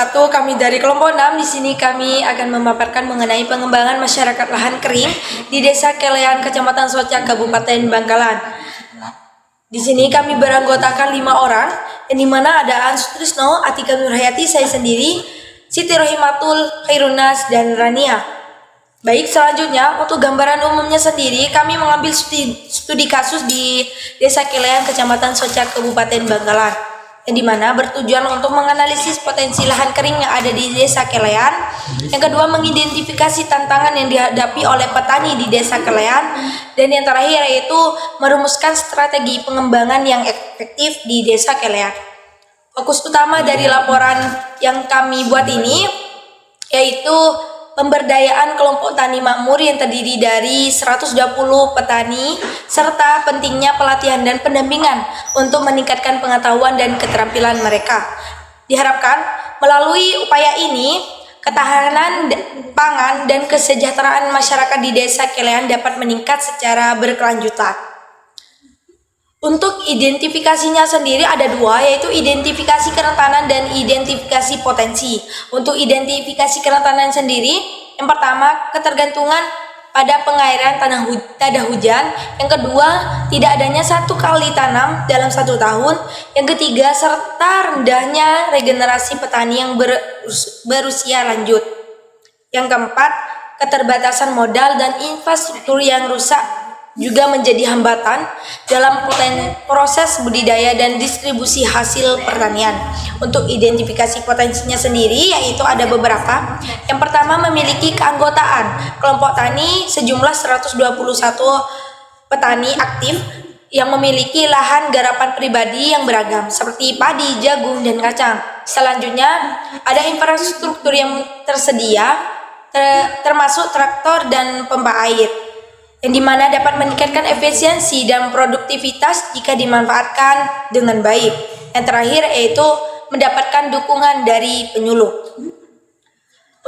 wabarakatuh. Kami dari kelompok 6 di sini kami akan memaparkan mengenai pengembangan masyarakat lahan kering di Desa Kelean, Kecamatan Socak, Kabupaten Bangkalan. Di sini kami beranggotakan 5 orang, yang dimana ada An Sutrisno, Atika Nurhayati, saya sendiri, Siti Rohimatul, Khairunas, dan Rania. Baik, selanjutnya untuk gambaran umumnya sendiri, kami mengambil studi kasus di Desa Kelean, Kecamatan Socak, Kabupaten Bangkalan, yang dimana bertujuan untuk menganalisis potensi lahan kering yang ada di Desa Kelean. Yang kedua, mengidentifikasi tantangan yang dihadapi oleh petani di Desa Kelean. Dan yang terakhir yaitu merumuskan strategi pengembangan yang efektif di Desa Kelean. Fokus utama dari laporan yang kami buat ini yaitu pemberdayaan kelompok tani makmur yang terdiri dari 120 petani, serta pentingnya pelatihan dan pendampingan untuk meningkatkan pengetahuan dan keterampilan mereka. Diharapkan melalui upaya ini, ketahanan pangan dan kesejahteraan masyarakat di Desa Kelean dapat meningkat secara berkelanjutan. Untuk identifikasinya sendiri ada 2, yaitu identifikasi kerentanan dan identifikasi potensi. Untuk identifikasi kerentanan sendiri, yang pertama, ketergantungan pada pengairan tanah hujan. Yang kedua, tidak adanya 1 kali tanam dalam 1 tahun. Yang ketiga, serta rendahnya regenerasi petani yang berusia lanjut. Yang keempat, keterbatasan modal dan infrastruktur yang rusak juga menjadi hambatan dalam proses budidaya dan distribusi hasil pertanian. Untuk identifikasi potensinya sendiri yaitu ada beberapa. Yang pertama, memiliki keanggotaan kelompok tani sejumlah 121 petani aktif yang memiliki lahan garapan pribadi yang beragam seperti padi, jagung, dan kacang. Selanjutnya, ada infrastruktur yang tersedia termasuk traktor dan pompa air, yang dimana dapat meningkatkan efisiensi dan produktivitas jika dimanfaatkan dengan baik. Yang terakhir yaitu mendapatkan dukungan dari penyuluh.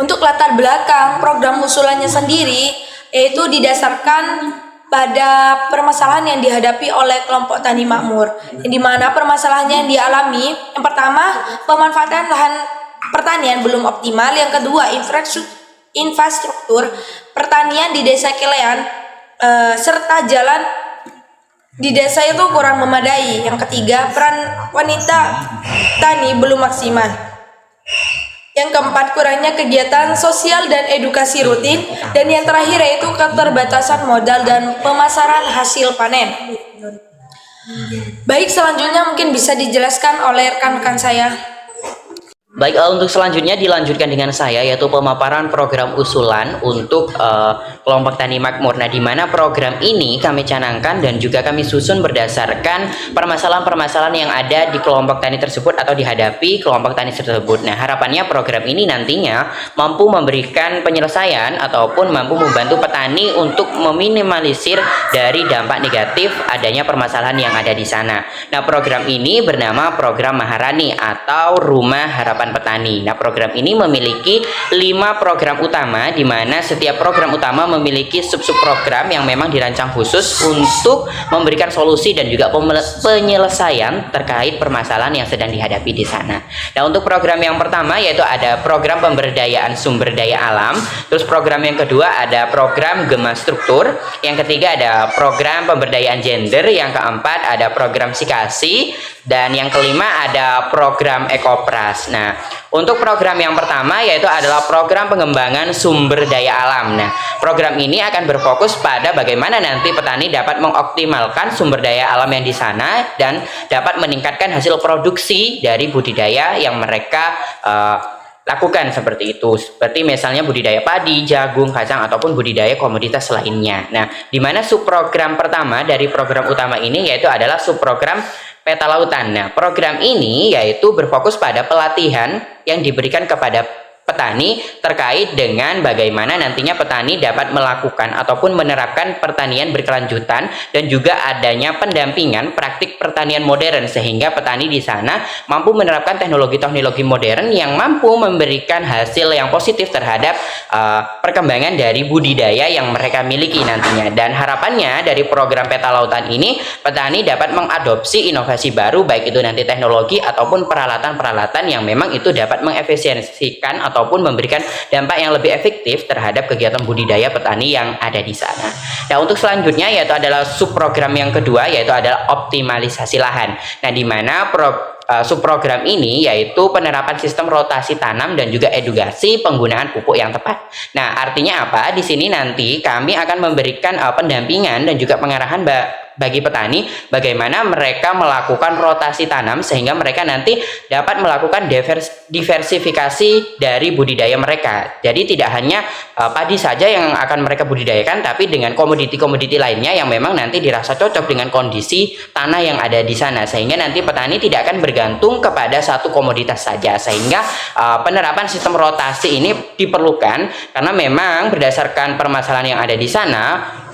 Untuk latar belakang program usulannya sendiri yaitu didasarkan pada permasalahan yang dihadapi oleh kelompok tani makmur, yang dimana permasalahannya yang dialami, yang pertama, pemanfaatan lahan pertanian belum optimal. Yang kedua, infrastruktur pertanian di Desa Kelean serta jalan di desa itu kurang memadai. Yang ketiga, peran wanita tani belum maksimal. Yang keempat, kurangnya kegiatan sosial dan edukasi rutin. Dan yang terakhir yaitu keterbatasan modal dan pemasaran hasil panen. Baik, selanjutnya mungkin bisa dijelaskan oleh rekan-rekan saya. Baik, untuk selanjutnya dilanjutkan dengan saya, yaitu pemaparan program usulan untuk kelompok tani makmur. Nah, di mana program ini kami canangkan dan juga kami susun berdasarkan permasalahan-permasalahan yang ada di kelompok tani tersebut atau dihadapi kelompok tani tersebut. Nah, harapannya program ini nantinya mampu memberikan penyelesaian ataupun mampu membantu petani untuk meminimalisir dari dampak negatif adanya permasalahan yang ada di sana. Nah, program ini bernama Program Maharani atau Rumah Harapan Petani. Nah, program ini memiliki 5 program utama, di mana setiap program utama memiliki sub-sub program yang memang dirancang khusus untuk memberikan solusi dan juga penyelesaian terkait permasalahan yang sedang dihadapi di sana. Nah, untuk program yang pertama yaitu ada program pemberdayaan sumber daya alam, terus program yang kedua ada program Gema Struktur, yang ketiga ada program pemberdayaan gender, yang keempat ada program Sikasi, dan yang kelima ada program Ekopras. Nah, untuk program yang pertama yaitu adalah program pengembangan sumber daya alam. Nah, program ini akan berfokus pada bagaimana nanti petani dapat mengoptimalkan sumber daya alam yang di sana dan dapat meningkatkan hasil produksi dari budidaya yang mereka lakukan seperti itu. Seperti misalnya budidaya padi, jagung, kacang, ataupun budidaya komoditas lainnya. Nah, di mana subprogram pertama dari program utama ini yaitu adalah subprogram Peta Lautan. Nah, program ini yaitu berfokus pada pelatihan yang diberikan kepada petani terkait dengan bagaimana nantinya petani dapat melakukan ataupun menerapkan pertanian berkelanjutan dan juga adanya pendampingan praktik pertanian modern sehingga petani di sana mampu menerapkan teknologi-teknologi modern yang mampu memberikan hasil yang positif terhadap perkembangan dari budidaya yang mereka miliki nantinya. Dan harapannya dari program Peta Lautan ini petani dapat mengadopsi inovasi baru baik itu nanti teknologi ataupun peralatan-peralatan yang memang itu dapat mengefisiensikan ataupun memberikan dampak yang lebih efektif terhadap kegiatan budidaya petani yang ada di sana. Nah, untuk selanjutnya yaitu adalah subprogram yang kedua yaitu adalah optimalisasi lahan. Nah, di mana subprogram ini yaitu penerapan sistem rotasi tanam dan juga edukasi penggunaan pupuk yang tepat. Nah, artinya apa? Di sini nanti kami akan memberikan pendampingan dan juga pengarahan bagi petani bagaimana mereka melakukan rotasi tanam sehingga mereka nanti dapat melakukan diversifikasi dari budidaya mereka. Jadi tidak hanya padi saja yang akan mereka budidayakan, tapi dengan komoditi-komoditi lainnya yang memang nanti dirasa cocok dengan kondisi tanah yang ada di sana, sehingga nanti petani tidak akan bergantung kepada satu komoditas saja. Sehingga penerapan sistem rotasi ini diperlukan karena memang berdasarkan permasalahan yang ada di sana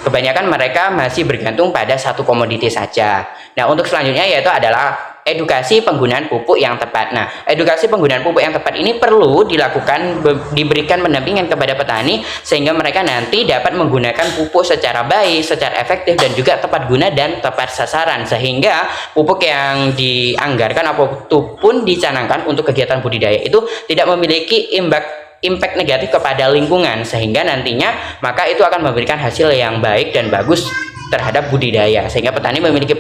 kebanyakan mereka masih bergantung pada satu komoditi saja. Nah, untuk selanjutnya yaitu adalah edukasi penggunaan pupuk yang tepat. Nah, edukasi penggunaan pupuk yang tepat ini perlu dilakukan, diberikan pendampingan kepada petani sehingga mereka nanti dapat menggunakan pupuk secara baik, secara efektif dan juga tepat guna dan tepat sasaran, sehingga pupuk yang dianggarkan ataupun dicanangkan untuk kegiatan budidaya itu tidak memiliki impact negatif kepada lingkungan, sehingga nantinya maka itu akan memberikan hasil yang baik dan bagus terhadap budidaya, sehingga petani memiliki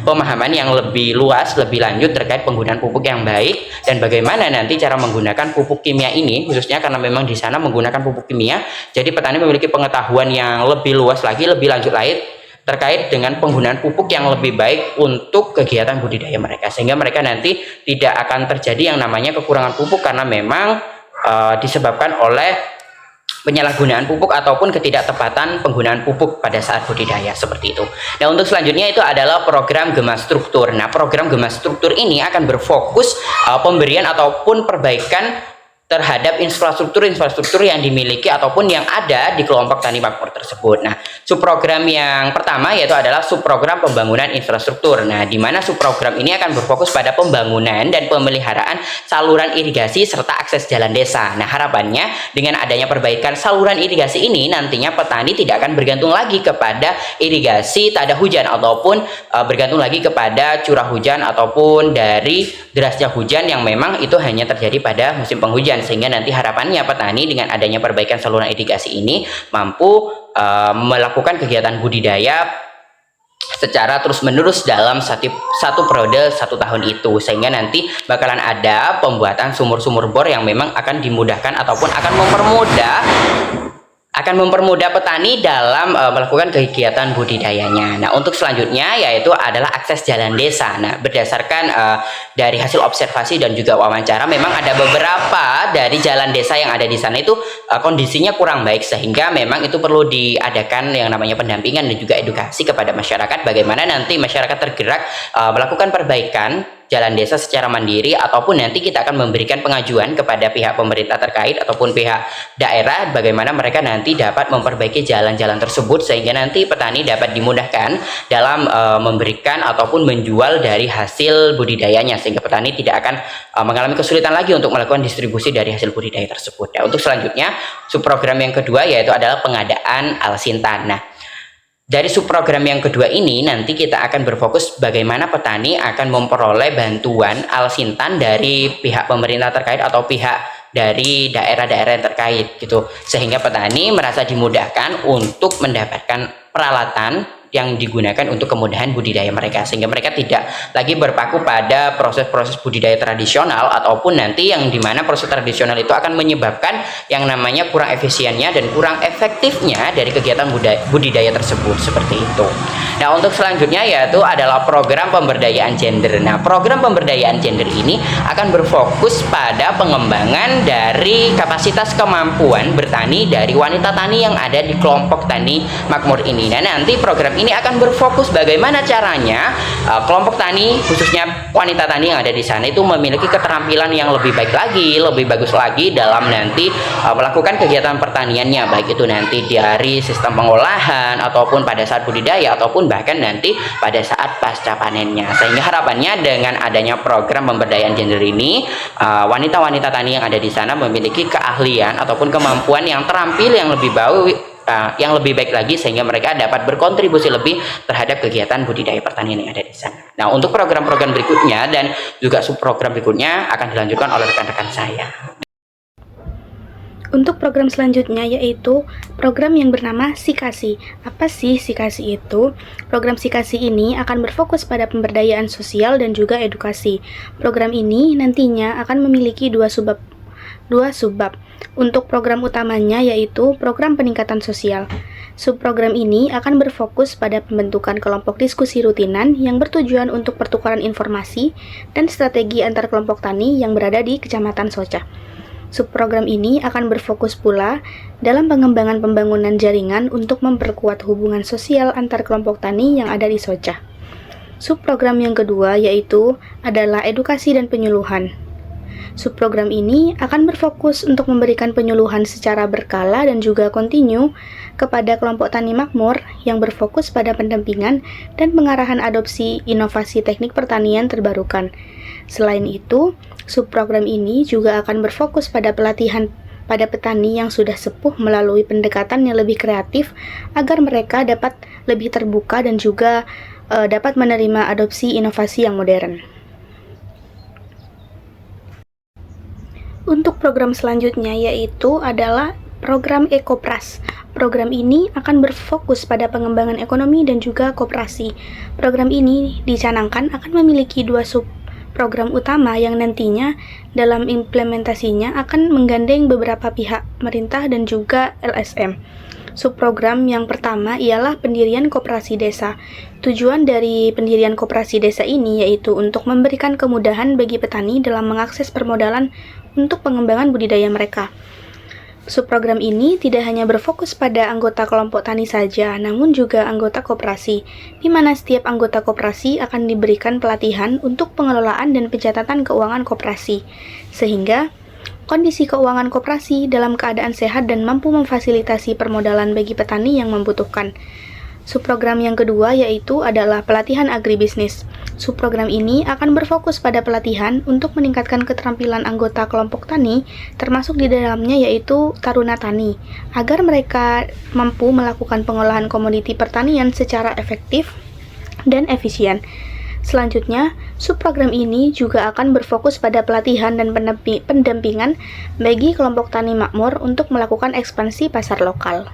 pemahaman yang lebih luas, lebih lanjut terkait penggunaan pupuk yang baik dan bagaimana nanti cara menggunakan pupuk kimia ini, khususnya karena memang di sana menggunakan pupuk kimia, jadi petani memiliki pengetahuan yang lebih luas lagi, lebih lanjut lagi terkait dengan penggunaan pupuk yang lebih baik untuk kegiatan budidaya mereka, sehingga mereka nanti tidak akan terjadi yang namanya kekurangan pupuk karena memang disebabkan oleh penyalahgunaan pupuk ataupun ketidaktepatan penggunaan pupuk pada saat budidaya seperti itu. Nah, untuk selanjutnya itu adalah program Gema Struktur. Nah, program Gema Struktur ini akan berfokus pemberian ataupun perbaikan terhadap infrastruktur yang dimiliki ataupun yang ada di kelompok tani makmur tersebut. Nah, subprogram yang pertama yaitu adalah subprogram pembangunan infrastruktur. Nah, di mana subprogram ini akan berfokus pada pembangunan dan pemeliharaan saluran irigasi serta akses jalan desa. Nah, harapannya dengan adanya perbaikan saluran irigasi ini nantinya petani tidak akan bergantung lagi kepada irigasi tak ada hujan ataupun bergantung lagi kepada curah hujan ataupun dari derasnya hujan yang memang itu hanya terjadi pada musim penghujan, sehingga nanti harapannya petani dengan adanya perbaikan saluran irigasi ini mampu melakukan kegiatan budidaya secara terus-menerus dalam satu periode 1 tahun itu, sehingga nanti bakalan ada pembuatan sumur-sumur bor yang memang akan dimudahkan ataupun akan mempermudah petani dalam melakukan kegiatan budidayanya. Nah, untuk selanjutnya yaitu adalah akses jalan desa. Nah, berdasarkan dari hasil observasi dan juga wawancara, memang ada beberapa dari jalan desa yang ada di sana itu kondisinya kurang baik, sehingga memang itu perlu diadakan yang namanya pendampingan dan juga edukasi kepada masyarakat bagaimana nanti masyarakat tergerak melakukan perbaikan jalan desa secara mandiri, ataupun nanti kita akan memberikan pengajuan kepada pihak pemerintah terkait ataupun pihak daerah bagaimana mereka nanti dapat memperbaiki jalan-jalan tersebut sehingga nanti petani dapat dimudahkan dalam memberikan ataupun menjual dari hasil budidayanya, sehingga petani tidak akan mengalami kesulitan lagi untuk melakukan distribusi dari hasil budidaya tersebut. Nah, untuk selanjutnya subprogram yang kedua yaitu adalah pengadaan alsintan. Nah, dari subprogram yang kedua ini nanti kita akan berfokus bagaimana petani akan memperoleh bantuan alsintan dari pihak pemerintah terkait atau pihak dari daerah-daerah yang terkait gitu, sehingga petani merasa dimudahkan untuk mendapatkan peralatan yang digunakan untuk kemudahan budidaya mereka, sehingga mereka tidak lagi berpaku pada proses-proses budidaya tradisional ataupun nanti yang dimana proses tradisional itu akan menyebabkan yang namanya kurang efisiennya dan kurang efektifnya dari kegiatan budidaya tersebut seperti itu. Nah, untuk selanjutnya yaitu adalah program pemberdayaan gender. Nah, program pemberdayaan gender ini akan berfokus pada pengembangan dari kapasitas kemampuan bertani dari wanita tani yang ada di kelompok tani makmur ini. Nah, nanti program ini akan berfokus bagaimana caranya kelompok tani, khususnya wanita tani yang ada di sana itu memiliki keterampilan yang lebih baik lagi, lebih bagus lagi dalam nanti melakukan kegiatan pertaniannya, baik itu nanti dari sistem pengolahan ataupun pada saat budidaya ataupun bahkan nanti pada saat pasca panennya. Sehingga harapannya dengan adanya program pemberdayaan gender ini, wanita-wanita tani yang ada di sana memiliki keahlian ataupun kemampuan yang terampil yang lebih baik lagi, sehingga mereka dapat berkontribusi lebih terhadap kegiatan budidaya pertanian yang ada di sana. Nah, untuk program-program berikutnya dan juga subprogram berikutnya akan dilanjutkan oleh rekan-rekan saya. Untuk program selanjutnya yaitu program yang bernama Sikasi. Apa sih Sikasi itu? Program Sikasi ini akan berfokus pada pemberdayaan sosial dan juga edukasi. Program ini nantinya akan memiliki dua subbab. Untuk program utamanya yaitu program peningkatan sosial. Subprogram ini akan berfokus pada pembentukan kelompok diskusi rutinan yang bertujuan untuk pertukaran informasi dan strategi antar kelompok tani yang berada di Kecamatan Soca. Subprogram ini akan berfokus pula dalam pengembangan pembangunan jaringan untuk memperkuat hubungan sosial antar kelompok tani yang ada di Soca. Subprogram yang kedua yaitu adalah edukasi dan penyuluhan. Subprogram ini akan berfokus untuk memberikan penyuluhan secara berkala dan juga kontinu kepada kelompok tani makmur yang berfokus pada pendampingan dan pengarahan adopsi inovasi teknik pertanian terbarukan. Selain itu, subprogram ini juga akan berfokus pada pelatihan pada petani yang sudah sepuh melalui pendekatan yang lebih kreatif agar mereka dapat lebih terbuka dan juga dapat menerima adopsi inovasi yang modern. Untuk program selanjutnya yaitu adalah program Ekopras. Program ini akan berfokus pada pengembangan ekonomi dan juga koperasi. Program ini dicanangkan akan memiliki dua subprogram utama yang nantinya dalam implementasinya akan menggandeng beberapa pihak pemerintah dan juga LSM. Subprogram yang pertama ialah pendirian koperasi desa. Tujuan dari pendirian koperasi desa ini yaitu untuk memberikan kemudahan bagi petani dalam mengakses permodalan untuk pengembangan budidaya mereka. Subprogram ini tidak hanya berfokus pada anggota kelompok tani saja, namun juga anggota koperasi, di mana setiap anggota koperasi akan diberikan pelatihan untuk pengelolaan dan pencatatan keuangan koperasi, sehingga kondisi keuangan koperasi dalam keadaan sehat dan mampu memfasilitasi permodalan bagi petani yang membutuhkan. Subprogram yang kedua yaitu adalah pelatihan agribisnis. Subprogram ini akan berfokus pada pelatihan untuk meningkatkan keterampilan anggota kelompok tani, termasuk di dalamnya yaitu taruna tani, agar mereka mampu melakukan pengolahan komoditi pertanian secara efektif dan efisien. Selanjutnya, subprogram ini juga akan berfokus pada pelatihan dan pendampingan bagi kelompok tani makmur untuk melakukan ekspansi pasar lokal.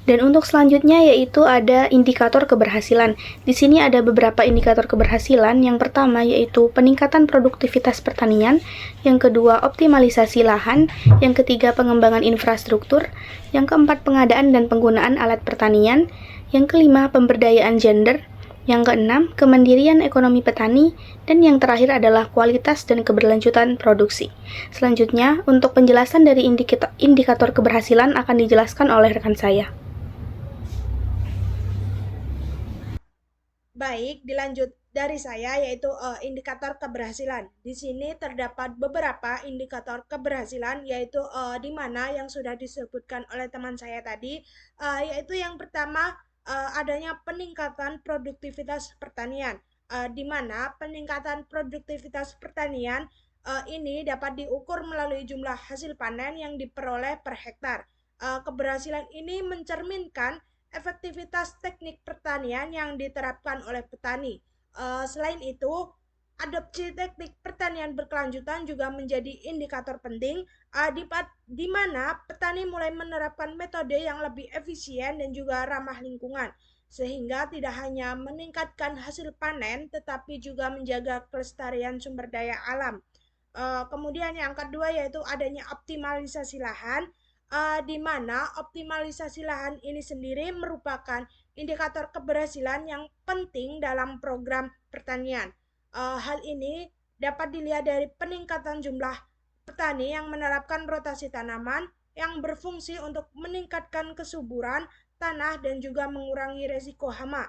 Dan untuk selanjutnya yaitu ada indikator keberhasilan. Di sini ada beberapa indikator keberhasilan. Yang pertama yaitu peningkatan produktivitas pertanian, yang kedua optimalisasi lahan, yang ketiga pengembangan infrastruktur, yang keempat pengadaan dan penggunaan alat pertanian, yang kelima pemberdayaan gender, yang keenam kemandirian ekonomi petani, dan yang terakhir adalah kualitas dan keberlanjutan produksi. Selanjutnya, untuk penjelasan dari indikator keberhasilan akan dijelaskan oleh rekan saya. Baik, dilanjut dari saya yaitu indikator keberhasilan. Di sini terdapat beberapa indikator keberhasilan yaitu di mana yang sudah disebutkan oleh teman saya tadi, yaitu yang pertama adanya peningkatan produktivitas pertanian, di mana peningkatan produktivitas pertanian ini dapat diukur melalui jumlah hasil panen yang diperoleh per hektar. Keberhasilan ini mencerminkan efektivitas teknik pertanian yang diterapkan oleh petani. Selain itu, adopsi teknik pertanian berkelanjutan juga menjadi indikator penting di mana petani mulai menerapkan metode yang lebih efisien dan juga ramah lingkungan, sehingga tidak hanya meningkatkan hasil panen tetapi juga menjaga kelestarian sumber daya alam. Kemudian yang kedua yaitu adanya optimalisasi lahan, di mana optimalisasi lahan ini sendiri merupakan indikator keberhasilan yang penting dalam program pertanian. Hal ini dapat dilihat dari peningkatan jumlah petani yang menerapkan rotasi tanaman, yang berfungsi untuk meningkatkan kesuburan tanah dan juga mengurangi resiko hama.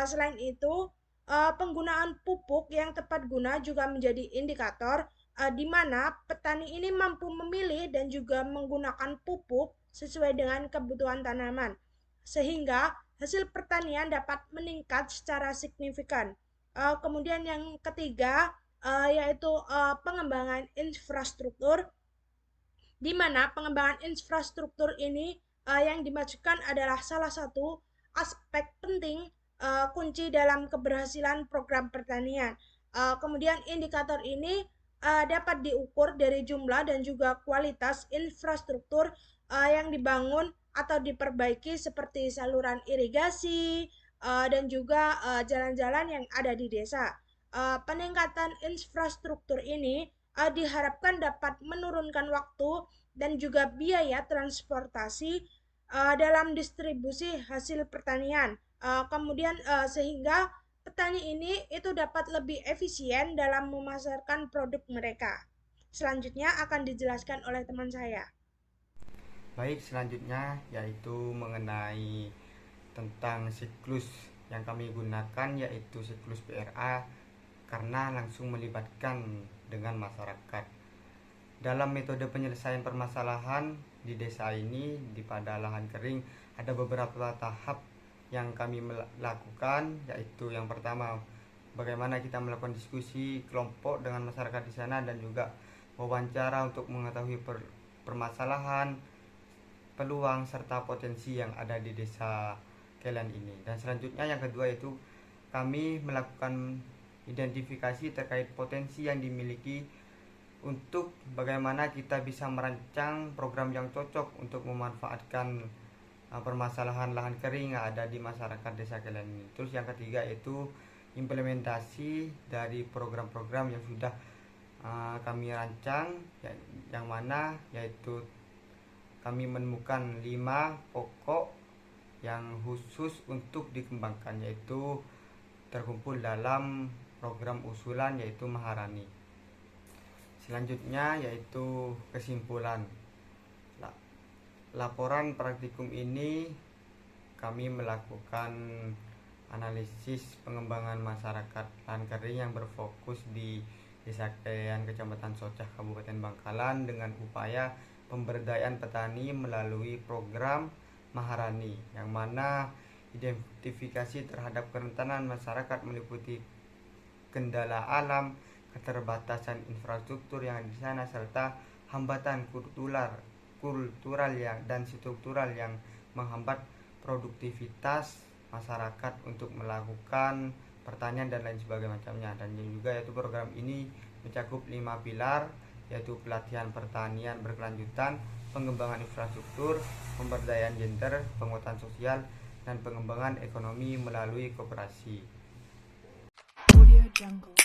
Selain itu, penggunaan pupuk yang tepat guna juga menjadi indikator di mana petani ini mampu memilih dan juga menggunakan pupuk sesuai dengan kebutuhan tanaman, sehingga hasil pertanian dapat meningkat secara signifikan. Kemudian yang ketiga yaitu pengembangan infrastruktur, di mana pengembangan infrastruktur ini yang dimaksudkan adalah salah satu aspek penting kunci dalam keberhasilan program pertanian. Kemudian indikator ini dapat diukur dari jumlah dan juga kualitas infrastruktur yang dibangun atau diperbaiki seperti saluran irigasi dan juga jalan-jalan yang ada di desa. Peningkatan infrastruktur ini diharapkan dapat menurunkan waktu dan juga biaya transportasi dalam distribusi hasil pertanian. Kemudian sehingga petani ini itu dapat lebih efisien dalam memasarkan produk mereka. Selanjutnya akan dijelaskan oleh teman saya. Baik, selanjutnya yaitu mengenai tentang siklus yang kami gunakan, yaitu siklus PRA, karena langsung melibatkan dengan masyarakat. Dalam metode penyelesaian permasalahan di desa ini, pada lahan kering, ada beberapa tahap yang kami lakukan, yaitu yang pertama, bagaimana kita melakukan diskusi kelompok dengan masyarakat di sana dan juga wawancara untuk mengetahui permasalahan, peluang serta potensi yang ada di desa kalian ini. Dan selanjutnya yang kedua yaitu kami melakukan identifikasi terkait potensi yang dimiliki untuk bagaimana kita bisa merancang program yang cocok untuk memanfaatkan permasalahan lahan kering yang ada di masyarakat desa kalian ini. Terus yang ketiga yaitu implementasi dari program-program yang sudah kami rancang, yang mana yaitu kami menemukan 5 pokok yang khusus untuk dikembangkan, yaitu terkumpul dalam program usulan yaitu Maharani. Selanjutnya yaitu kesimpulan. Laporan praktikum ini kami melakukan analisis pengembangan masyarakat lahan kering yang berfokus di Desa Keyan, Kecamatan Socah, Kabupaten Bangkalan dengan upaya pemberdayaan petani melalui program Maharani, yang mana identifikasi terhadap kerentanan masyarakat meliputi kendala alam, keterbatasan infrastruktur yang di sana, serta hambatan kultural dan struktural yang menghambat produktivitas masyarakat untuk melakukan pertanian dan lain sebagainya macamnya. Dan juga yaitu program ini mencakup 5 pilar, yaitu pelatihan pertanian berkelanjutan, pengembangan infrastruktur, pemberdayaan gender, penguatan sosial, dan pengembangan ekonomi melalui koperasi. Audio Jungle.